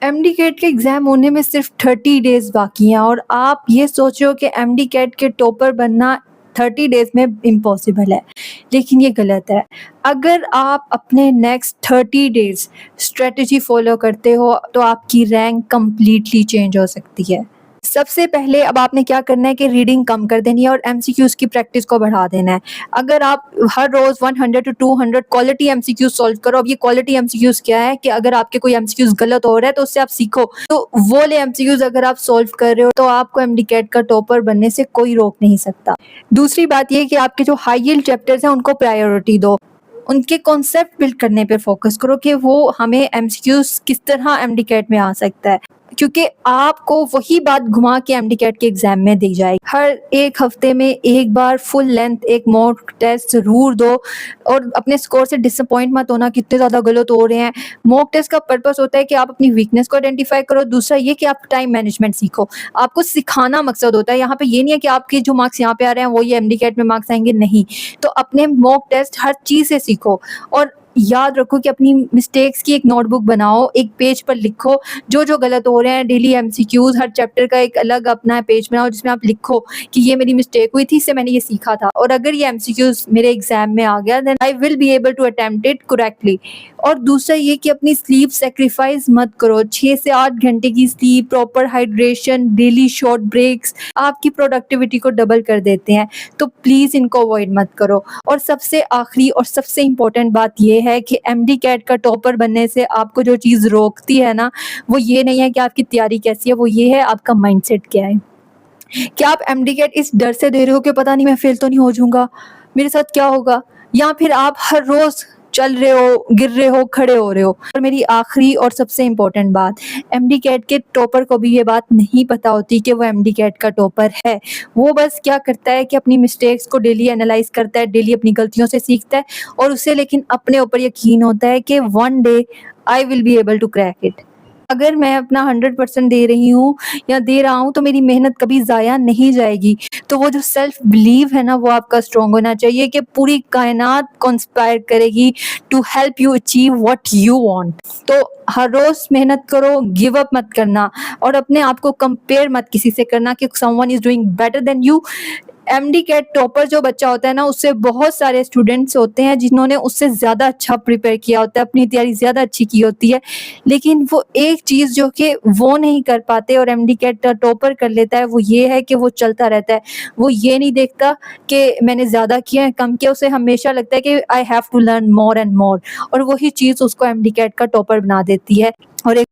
MD cat के exam होने में सिर्फ 30 डेज़ बाकी हैं और आप ये सोच रहे हो कि एमडी कैट के टॉपर बनना 30 डेज़ में इम्पॉसिबल है, लेकिन ये गलत है। अगर आप अपने नेक्स्ट 30 डेज़ स्ट्रैटेजी फ़ॉलो करते हो, तो आपकी रैंक कंप्लीटली चेंज हो सकती है। सबसे पहले अब आपने क्या करना है कि रीडिंग कम कर देनी है और एमसीक्यूज़ की प्रैक्टिस को बढ़ा देना है। अगर आप हर रोज़ 100 टू 200 क्वालिटी एमसीक्यूज़ सॉल्व करो। अब ये क्वालिटी एमसीक्यूज़ क्या है कि अगर आपके कोई एमसीक्यूज़ गलत हो रहा है तो उससे आप सीखो। तो वो वाले एमसीक्यूज़ अगर आप सॉल्व कर रहे हो तो आपको एमडी कैट का टॉपर बनने से कोई रोक नहीं सकता। दूसरी बात ये है कि आपके जो हाई यील्ड चैप्टर्स हैं उनको प्रायोरिटी दो। उनके कॉन्सेप्ट बिल्ड करने पे फ़ोकस करो कि वो हमें एमसीक्यूज़ किस तरह एमडी कैट में आ सकता है। क्योंकि आपको वही बात घुमा के एमडी कैट के एग्ज़ाम में दी जाएगी। हर 1 हफ्ते में एक बार फुल लेंथ एक मॉक टेस्ट ज़रूर दो और अपने स्कोर से डिसअपॉइंट मत होना कितने ज़्यादा गलत हो रहे हैं। मॉक टेस्ट का पर्पस होता है कि आप अपनी वीकनेस को आइडेंटिफाई करो, दूसरा ये कि आप टाइम मैनेजमेंट सीखो। आपको सिखाना मकसद होता है, यहाँ पे ये नहीं है कि आपके जो मार्क्स यहाँ पे आ रहे हैं वही एमडी कैट में मार्क्स आएँगे, नहीं। तो अपने मॉक टेस्ट हर चीज़ से सीखो और याद रखो कि अपनी मिस्टेक्स की एक नोटबुक बनाओ, एक पेज पर लिखो जो गलत हो रहे हैं। डेली एमसीक्यूज़ हर चैप्टर का एक अलग अपना पेज बनाओ जिसमें आप लिखो कि ये मेरी मिस्टेक हुई थी, इससे मैंने ये सीखा था और अगर ये एमसीक्यूज़ मेरे एग्ज़ाम में आ गया then I will be able to attempt it correctly. और दूसरा ये कि अपनी स्लीप सैक्रिफाइस मत करो। 6 से 8 घंटे की sleep, proper hydration, daily short breaks आपकी प्रोडक्टिविटी को डबल कर देते हैं। तो प्लीज़ इनको अवॉइड मत करो। और सबसे आखिरी और सबसे इम्पोर्टेंट बात ये है कि एमडी कैट का टॉपर बनने से आपको जो चीज़ रोकती है ना, वो ये नहीं है कि आपकी तैयारी कैसी है, वो ये है आपका माइंडसेट क्या है। क्या आप एमडी कैट इस डर से दे रहे हो कि पता नहीं मैं फेल तो नहीं हो जाऊँगा, मेरे साथ क्या होगा? या फिर आप हर रोज़ चल रहे हो, गिर रहे हो, खड़े हो रहे हो? और मेरी आखिरी और सबसे इम्पोर्टेंट बात, एमडी कैट के टॉपर को भी ये बात नहीं पता होती कि वो एमडी कैट का टॉपर है। वो बस क्या करता है कि अपनी मिस्टेक्स को डेली एनालाइज़ करता है, डेली अपनी गलतियों से सीखता है और उसे लेकिन अपने ऊपर यकीन होता है कि one day I will be able to crack it. अगर मैं अपना 100% दे रही हूँ या दे रहा हूँ तो मेरी मेहनत कभी ज़ाया नहीं जाएगी। तो वो जो सेल्फ बिलीव है ना, वो आपका स्ट्रॉन्ग होना चाहिए कि पूरी कायनात कंस्पायर करेगी to help you achieve what you want. तो हर रोज़ मेहनत करो, गिव अप मत करना और अपने आप को कंपेयर मत किसी से करना कि someone is doing better than you. MD CAT topper जो बच्चा होता है ना, उससे बहुत सारे स्टूडेंट्स होते हैं जिन्होंने उससे ज़्यादा अच्छा प्रिपेयर किया होता है, अपनी तैयारी ज़्यादा अच्छी की होती है। लेकिन वो एक चीज़ जो कि वो नहीं कर पाते और एमडी कैट टॉपर कर लेता है, वो ये है कि वो चलता रहता है। वो ये नहीं देखता कि मैंने ज़्यादा किया है, कम किया, उसे हमेशा लगता है कि I have to learn more and more और वही चीज़ उसको एमडी कैट का टॉपर बना देती है। और एक